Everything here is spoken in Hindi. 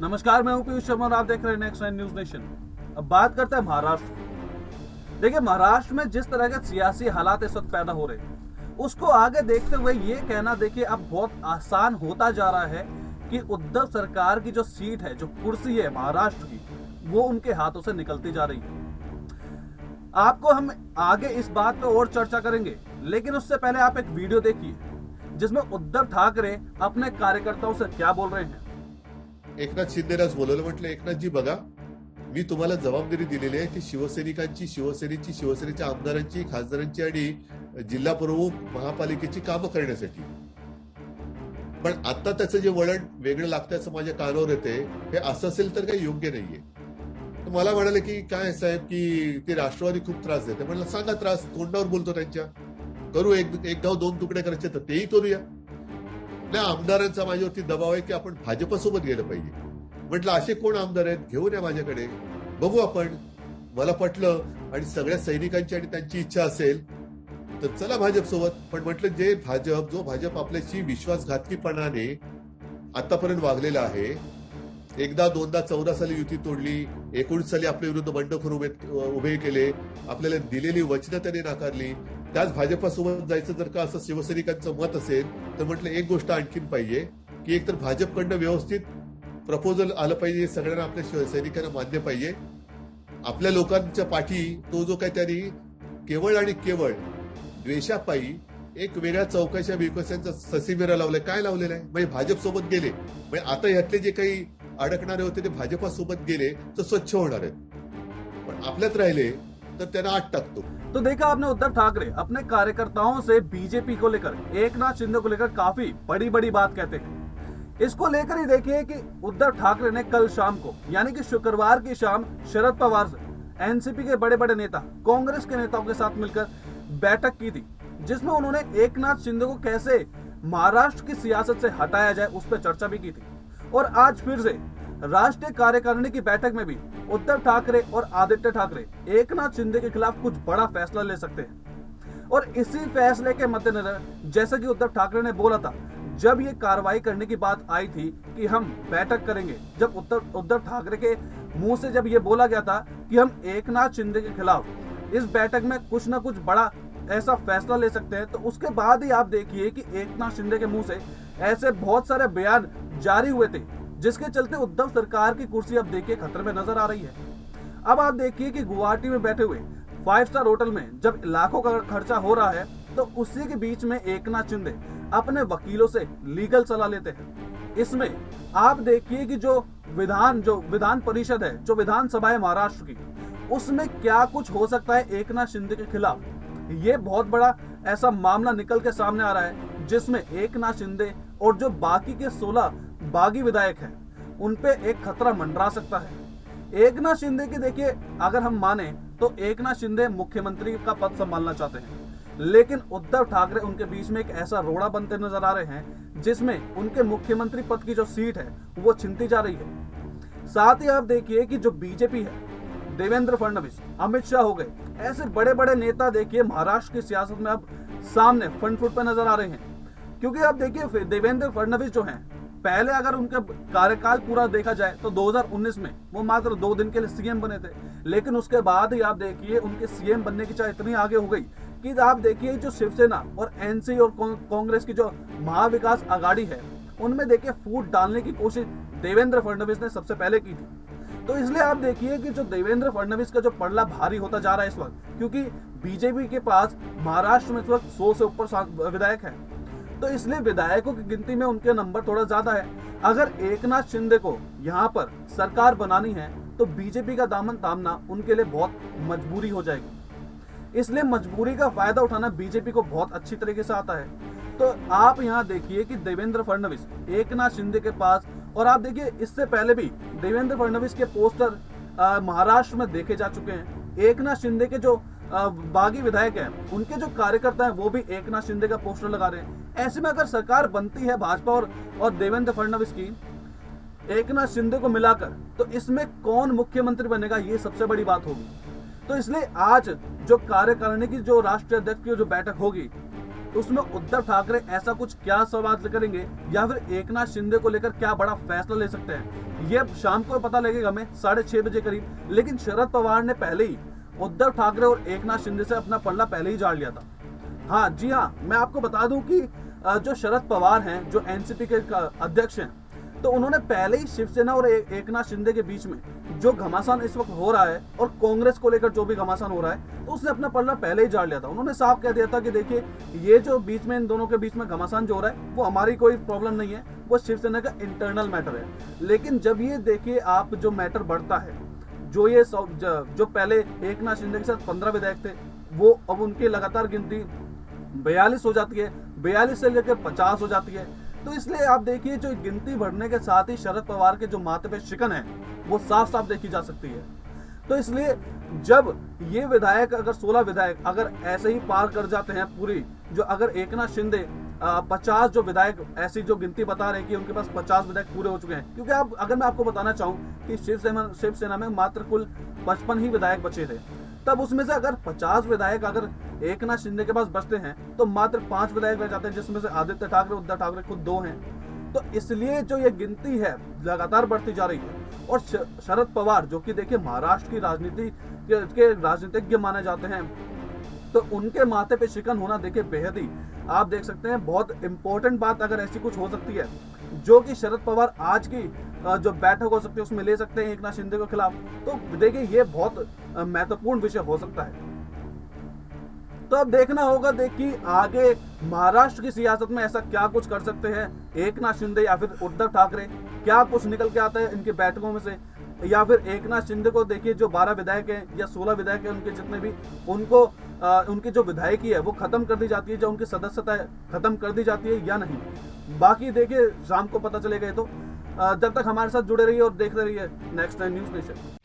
नमस्कार, मैं हूं पीयूष शर्मा और आप देख रहे हैं नेक्स्ट 9 न्यूज नेशन। अब बात करते हैं महाराष्ट्र की। देखिए, महाराष्ट्र में जिस तरह के सियासी हालात इस वक्त पैदा हो रहे हैं, उसको आगे देखते हुए ये कहना देखिए अब बहुत आसान होता जा रहा है कि उद्धव सरकार की जो सीट है, जो कुर्सी है महाराष्ट्र की, वो उनके हाथों से निकलती जा रही है। आपको हम आगे इस बात पे और चर्चा करेंगे, लेकिन उससे पहले आप एक वीडियो देखिए जिसमें उद्धव ठाकरे अपने कार्यकर्ताओं से क्या बोल रहे हैं। एकनाथ शिंदेलाच बोलवलं, म्हटलं एकनाथजी बघा, मी तुम्हाला जबाबदारी दिलेली आहे ती शिवसैनिकांची, शिवसेनेच्या आमदारांची, खासदारांची आणि जिल्हा प्रमुख महापालिकेची कामं करण्यासाठी. पण आता त्याचं जे वळण वेगळं लागतं असं माझ्या कानावर येते. हे असं असेल तर काही योग्य नाहीये. तर मला म्हणाले की काय साहेब की ते राष्ट्रवादी खूप त्रास देते. म्हटलं सांगा त्रास, तोंडावर बोलतो त्यांच्या, करू एक गाव दोन तुकडे करायचे तर तेही करूया. नाही, आमदारांचा माझ्यावरती दबाव आहे की आपण भाजपसोबत गेलं पाहिजे. म्हटलं असे कोण आमदार आहेत, घेऊन या माझ्याकडे, बघू आपण. मला पटलं आणि सगळ्या सैनिकांची आणि त्यांची इच्छा असेल तर चला भाजपसोबत. पण म्हटलं जो भाजप आपल्याशी विश्वासघातकीपणाने आतापर्यंत वागलेला आहे, एकदा दोनदा 14 साली युती तोडली, 19 साली आपल्या विरुद्ध बंडखोर उभे केले, आपल्याला दिलेली वचनं त्यांनी नाकारली, त्याच भाजपासोबत जायचं जर का असं शिवसैनिकांचं मत असेल तर म्हटलं एक गोष्ट आणखीन पाहिजे की एकतर भाजपकडनं व्यवस्थित प्रपोजल आलं पाहिजे, सगळ्यांना आपल्या सैनिकांना मान्य पाहिजे. आपल्या लोकांच्या पाठी तो जो काही त्यांनी केवळ आणि केवळ द्वेषापायी एक वेगळ्या चौकशा विकस्यांचा ससीमेरा लावलाय. काय लावलेला आहे? म्हणजे भाजपसोबत गेले, म्हणजे आता यातले जे काही अडकणारे होते ते भाजपासोबत गेले तर स्वच्छ होणार आहेत, पण आपल्यात राहिले तर त्यांना आत टाकतो. तो देखा आपने उद्धव ठाकरे अपने कार्यकर्ताओं से बीजेपी को लेकर, एकनाथ शिंदे को लेकर काफी बड़ी बड़ी बात कहते हैं। इसको लेकर ही देखिए कि उद्धव ठाकरे ने कल शाम को, यानी कि शुक्रवार की शाम, शरद पवार से, एनसीपी के बड़े बड़े नेता, कांग्रेस के नेताओं के साथ मिलकर बैठक की थी, जिसमें उन्होंने एकनाथ शिंदे को कैसे महाराष्ट्र की सियासत से हटाया जाए उस पर चर्चा भी की थी। और आज फिर से राष्ट्रीय कार्यकारिणी की बैठक में भी उद्धव ठाकरे और आदित्य ठाकरे एकनाथ शिंदे के खिलाफ कुछ बड़ा फैसला ले सकते हैं। और इसी फैसले के मद्देनजर, जैसा कि उद्धव ठाकरे ने बोला था जब ये कार्रवाई करने की बात आई थी कि हम बैठक करेंगे, जब उद्धव ठाकरे के मुंह से जब ये बोला गया था कि हम एकनाथ शिंदे के खिलाफ इस बैठक में कुछ ना कुछ बड़ा ऐसा फैसला ले सकते हैं, तो उसके बाद ही आप देखिए कि एकनाथ शिंदे के मुंह से ऐसे बहुत सारे बयान जारी हुए थे, जिसके चलते उद्धव सरकार की कुर्सी अब देखिए खतरे में नजर आ रही है। अब आप देखिए कि गुवाहाटी में बैठे हुए 5 स्टार होटल में जब लाखों का खर्चा हो रहा है, तो उसी के बीच में एकनाथ शिंदे अपने वकीलों से लीगल सलाह लेते हैं। इसमें आप देखिए कि जो विधान परिषद है, जो विधानसभा है महाराष्ट्र की, उसमें क्या कुछ हो सकता है एकनाथ शिंदे के खिलाफ। ये बहुत बड़ा ऐसा मामला निकल के सामने आ रहा है, जिसमें एकनाथ शिंदे और जो बाकी के 16 बागी विधायक हैं, उन पे एक खतरा मंडरा सकता है। एकनाथ शिंदे की देखिए, अगर हम माने तो एकनाथ शिंदे मुख्यमंत्री का पद संभालना चाहते हैं, लेकिन उद्धव ठाकरे उनके बीच में एक ऐसा रोड़ा बनते नजर आ रहे हैं, जिसमें उनके मुख्यमंत्री पद की जो सीट है वो छिनती जा रही है। साथ ही आप देखिए कि जो बीजेपी है, देवेंद्र फडणवीस, अमित शाह हो गए, ऐसे बड़े बड़े नेता देखिए महाराष्ट्र की सियासत में अब सामने फ्रंट फुट पर नजर आ रहे हैं। क्योंकि आप देखिए देवेंद्र फडणवीस जो हैं, पहले अगर उनका कार्यकाल पूरा देखा जाए तो 2019 में वो मात्र 2 दिन के लिए सीएम बने थे, लेकिन उसके बाद ही आप देखिए उनके सीएम बनने की चाह इतनी आगे हो गई कि आप देखिए जो शिवसेना और एनसी और कांग्रेस की जो महाविकास आघाड़ी है, उनमें देखिए फूट डालने की कोशिश देवेंद्र फडणवीस ने सबसे पहले की थी। तो इसलिए आप देखिए कि जो देवेंद्र फडणवीस का जो पलड़ा भारी होता जा रहा है इस वक्त, क्योंकि बीजेपी के पास महाराष्ट्र में इस वक्त 100 से ऊपर विधायक है, तो इसलिए विधायकों की गिनती में उनके नंबर थोड़ा ज्यादा है। अगर एकनाथ शिंदे को यहाँ पर सरकार बनानी है तो बीजेपी का दामन थामना उनके लिए बहुत मजबूरी हो जाएगी। इसलिए मजबूरी का फायदा उठाना बीजेपी को बहुत अच्छी तरीके से आता है। तो आप यहाँ देखिए कि देवेंद्र फडणवीस एकनाथ शिंदे के पास, और आप देखिए इससे पहले भी देवेंद्र फडणवीस के पोस्टर महाराष्ट्र में देखे जा चुके हैं। एकनाथ शिंदे के जो बागी विधायक हैं, उनके जो कार्यकर्ता हैं, वो भी एकनाथ शिंदे का पोस्टर लगा रहे हैं। ऐसे में अगर सरकार बनती है भाजपा और देवेंद्र फडणवीस की, एकनाथ शिंदे को मिलाकर, तो इसमें कौन मुख्यमंत्री बनेगा, ये सबसे बड़ी बात होगी। तो इसलिए आज जो कार्यकारिणी की जो राष्ट्रीय अध्यक्ष की जो बैठक होगी, उसमें उद्धव ठाकरे ऐसा कुछ क्या सवाल करेंगे या फिर एकनाथ शिंदे को लेकर क्या बड़ा फैसला ले सकते हैं, ये शाम को पता लगेगा हमें 6:30 बजे करीब। लेकिन शरद पवार ने पहले ही उद्धव ठाकरे और एकनाथ शिंदे से अपना पल्ला पहले ही झाड़ लिया था। हाँ जी हाँ, मैं आपको बता दूं कि जो शरद पवार हैं, जो एनसीपी के अध्यक्ष हैं, तो उन्होंने पहले ही शिवसेना और एकनाथ शिंदे के बीच में जो घमासान इस वक्त हो रहा है और कांग्रेस को लेकर जो भी घमासान हो रहा है, तो उसने अपना पल्ला पहले ही झाड़ लिया था। उन्होंने साफ कह दिया था कि देखिए, ये जो बीच में इन दोनों के बीच में घमासान जो हो रहा है वो हमारी कोई प्रॉब्लम नहीं है, वो शिवसेना का इंटरनल मैटर है। लेकिन जब ये देखिए आप जो मैटर बढ़ता है, जो ये जो पहले एकनाथ शिंदे के साथ 15 विधायक थे, वो अब उनकी लगातार गिनती 42 हो जाती है, 42 से लेकर 50 हो जाती है। तो इसलिए आप देखिए, जो गिनती बढ़ने के साथ ही शरद पवार के जो माथे पे शिकन है वो साफ साफ देखी जा सकती है। तो इसलिए जब ये विधायक, अगर 16 विधायक अगर ऐसे ही पार कर जाते हैं पूरी, जो अगर एकनाथ शिंदे 50 जो विधायक, ऐसी जो गिनती बता रहे हैं कि उनके पास 50 विधायक पूरे हो चुके हैं, क्योंकि आप अगर मैं आपको बताना चाहूं कि शिवसेना में मात्र कुल 55 ही विधायक बचे थे, तब उसमें से अगर 50 विधायक अगर एकनाथ शिंदे के पास बचते हैं तो मात्र 5 विधायक रह जाते हैं, जिसमें से आदित्य ठाकरे, उद्धव ठाकरे खुद 2 हैं। तो इसलिए जो ये गिनती है लगातार बढ़ती जा रही है। और शरद पवार, जो कि देखिए महाराष्ट्र की राजनीति के राजनीतिज्ञ माने जाते हैं, तो उनके माथे पे शिकन होना देखिए बेहद ही, आप देख सकते हैं, बहुत इंपॉर्टेंट बात अगर ऐसी कुछ हो सकती है जो कि शरद पवार आज की जो बैठक हो सकती है उसमें ले सकते हैं एकनाथ शिंदे के खिलाफ, तो देखिए ये बहुत महत्वपूर्ण विषय हो सकता है। तो अब देखना होगा, देखिए आगे महाराष्ट्र की सियासत में ऐसा क्या कुछ कर सकते हैं एकनाथ शिंदे या फिर उद्धव ठाकरे, क्या कुछ निकल के आता है इनकी बैठकों में से, या फिर एकनाथ शिंदे को देखिए जो 12 विधायक हैं या 16 विधायक हैं उनके जितने भी, उनको उनकी जो विधायकी है वो खत्म कर दी जाती है, जो उनकी सदस्यता है खत्म कर दी जाती है या नहीं। बाकी देखिए शाम को पता चलेगा। तो जब तक हमारे साथ जुड़े रहिए और देखते रहिए नेक्स्ट टाइम न्यूज़ नेशन।